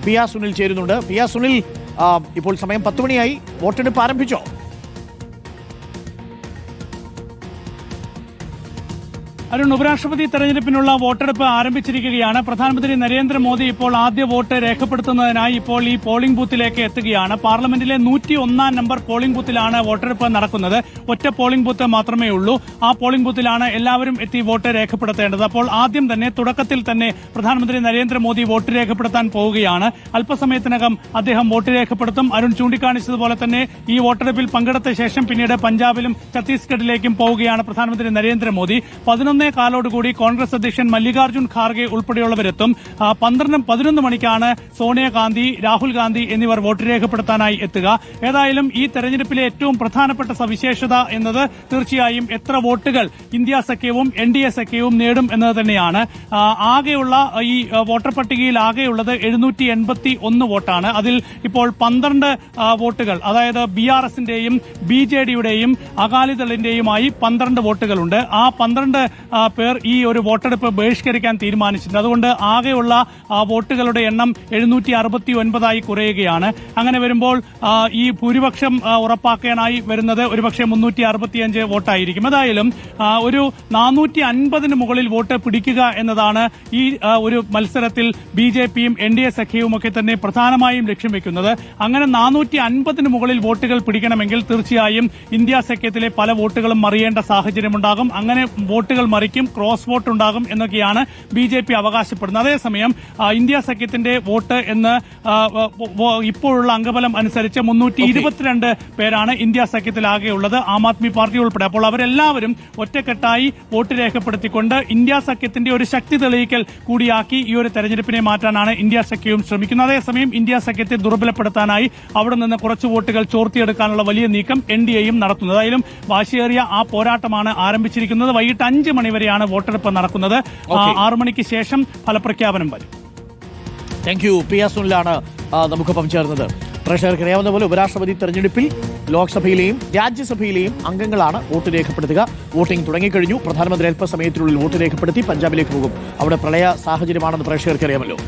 P R Sunil ചേരുന്നുണ്ട്. P R Sunil, ഇപ്പോൾ സമയം 10 മണിയായി, വോട്ടെടുപ്പ് ആരംഭിച്ചോ? അരുൺ, ഉപരാഷ്ട്രപതി തെരഞ്ഞെടുപ്പിനുള്ള വോട്ടെടുപ്പ് ആരംഭിച്ചിരിക്കുകയാണ്. പ്രധാനമന്ത്രി നരേന്ദ്രമോദി ഇപ്പോൾ ആദ്യ വോട്ട് രേഖപ്പെടുത്തുന്നതിനായി ഇപ്പോൾ ഈ പോളിംഗ് ബൂത്തിലേക്ക് എത്തുകയാണ്. പാർലമെന്റിലെ 101 നമ്പർ പോളിംഗ് ബൂത്തിലാണ് വോട്ടെടുപ്പ് നടക്കുന്നത്. ഒറ്റ പോളിംഗ് ബൂത്ത് മാത്രമേ ഉള്ളൂ. ആ പോളിംഗ് ബൂത്തിലാണ് എല്ലാവരും എത്തി വോട്ട് രേഖപ്പെടുത്തേണ്ടത്. അപ്പോൾ ആദ്യം തന്നെ, തുടക്കത്തിൽ തന്നെ പ്രധാനമന്ത്രി നരേന്ദ്രമോദി വോട്ട് രേഖപ്പെടുത്താൻ പോവുകയാണ്. അല്പസമയത്തിനകം അദ്ദേഹം വോട്ട് രേഖപ്പെടുത്തും. അരുൺ ചൂണ്ടിക്കാണിച്ചതുപോലെ തന്നെ ഈ വോട്ടെടുപ്പിൽ പങ്കെടുത്ത ശേഷം പിന്നീട് പഞ്ചാബിലും ഛത്തീസ്ഗഡിലേക്കും പോവുകയാണ് പ്രധാനമന്ത്രി നരേന്ദ്രമോദി. 11:15 കോൺഗ്രസ് അധ്യക്ഷൻ മല്ലികാർജ്ജുൻ ഖാർഗെ ഉൾപ്പെടെയുള്ളവരെത്തും. 11 മണിക്കാണ് സോണിയാഗാന്ധി, രാഹുൽ ഗാന്ധി എന്നിവർ വോട്ട് രേഖപ്പെടുത്താനായി എത്തുക. ഏതായാലും ഈ തെരഞ്ഞെടുപ്പിലെ ഏറ്റവും പ്രധാനപ്പെട്ട സവിശേഷത എന്നത് തീർച്ചയായും എത്ര വോട്ടുകൾ ഇന്ത്യ സഖ്യവും NDA സഖ്യവും നേടും എന്നത് തന്നെയാണ്. ആകെയുള്ള ഈ വോട്ടർ പട്ടികയിൽ ആകെയുള്ളത് 781 വോട്ടാണ്. അതിൽ ഇപ്പോൾ 12 വോട്ടുകൾ, അതായത് BRS-ന്റെയും BJD-യുടെയും അകാലിദളിന്റെയുമായി 12 വോട്ടുകളുണ്ട്. ആ 12 പേർ ഈ ഒരു വോട്ടെടുപ്പ് ബഹിഷ്കരിക്കാൻ തീരുമാനിച്ചിട്ടുണ്ട്. അതുകൊണ്ട് ആകെയുള്ള വോട്ടുകളുടെ എണ്ണം 769 കുറയുകയാണ്. അങ്ങനെ വരുമ്പോൾ ഈ ഭൂരിപക്ഷം ഉറപ്പാക്കാനായി വരുന്നത് ഒരുപക്ഷെ 365 വോട്ടായിരിക്കും. ഏതായാലും ഒരു 450 മുകളിൽ വോട്ട് പിടിക്കുക എന്നതാണ് ഈ ഒരു മത്സരത്തിൽ BJP-യും NDA സഖ്യവും ഒക്കെ തന്നെ പ്രധാനമായും ലക്ഷ്യം വെക്കുന്നത്. അങ്ങനെ 450 മുകളിൽ വോട്ടുകൾ പിടിക്കണമെങ്കിൽ തീർച്ചയായും ഇന്ത്യ സഖ്യത്തിലെ പല വോട്ടുകളും മറിയേണ്ട സാഹചര്യമുണ്ടാകും. അങ്ങനെ വോട്ടുകൾ മറിക്കും, ക്രോസ് വോട്ട് ഉണ്ടാകും എന്നൊക്കെയാണ് BJP അവകാശപ്പെടുന്നത്. അതേസമയം ഇന്ത്യ സഖ്യത്തിന്റെ വോട്ട് എന്ന് ഇപ്പോഴുള്ള അംഗബലം അനുസരിച്ച് 322 പേരാണ് ഇന്ത്യ സഖ്യത്തിലാകെയുള്ളത്, ആം ആദ്മി പാർട്ടി ഉൾപ്പെടെ. അപ്പോൾ അവരെല്ലാവരും ഒറ്റക്കെട്ടായി വോട്ട് രേഖപ്പെടുത്തിക്കൊണ്ട് ഇന്ത്യ സഖ്യത്തിന്റെ ഒരു ശക്തി തെളിയിക്കൽ കൂടിയാക്കി ഈ ഒരു തെരഞ്ഞെടുപ്പിനെ മാറ്റാനാണ് ഇന്ത്യ സഖ്യവും ശ്രമിക്കുന്നത്. അതേസമയം ഇന്ത്യ സഖ്യത്തെ ദുർബലപ്പെടുത്താനായി അവിടെ നിന്ന് കുറച്ച് വോട്ടുകൾ ചോർത്തിയെടുക്കാനുള്ള വലിയ നീക്കം NDA-യും നടത്തുന്നത്. അതിലും വാശിയേറിയ ആ പോരാട്ടമാണ് ആരംഭിച്ചിരിക്കുന്നത്. വൈകിട്ട് 5 മണി വരെയാണ് വോട്ടെടുപ്പ് നടക്കുന്നത്. 6 മണിക്ക് ശേഷം ഫലപ്രഖ്യാപനം വരും. Thank you. പി ആർ സുനിലാണ് നമുക്കൊപ്പം ചേർന്നത്. പ്രേക്ഷകർക്ക് അറിയാവുന്ന പോലെ ഉപരാഷ്ട്രപതി തെരഞ്ഞെടുപ്പിൽ ലോക്സഭയിലെയും രാജ്യസഭയിലെയും അംഗങ്ങളാണ് വോട്ട് രേഖപ്പെടുത്തുക. വോട്ടിംഗ് തുടങ്ങിക്കഴിഞ്ഞു. പ്രധാനമന്ത്രി അല്പസമയത്തിനുള്ളിൽ വോട്ട് രേഖപ്പെടുത്തി പഞ്ചാബിലേക്ക് പോകും. അവിടെ പ്രളയ സാഹചര്യമാണെന്ന് പ്രേക്ഷകർക്ക് അറിയാമല്ലോ.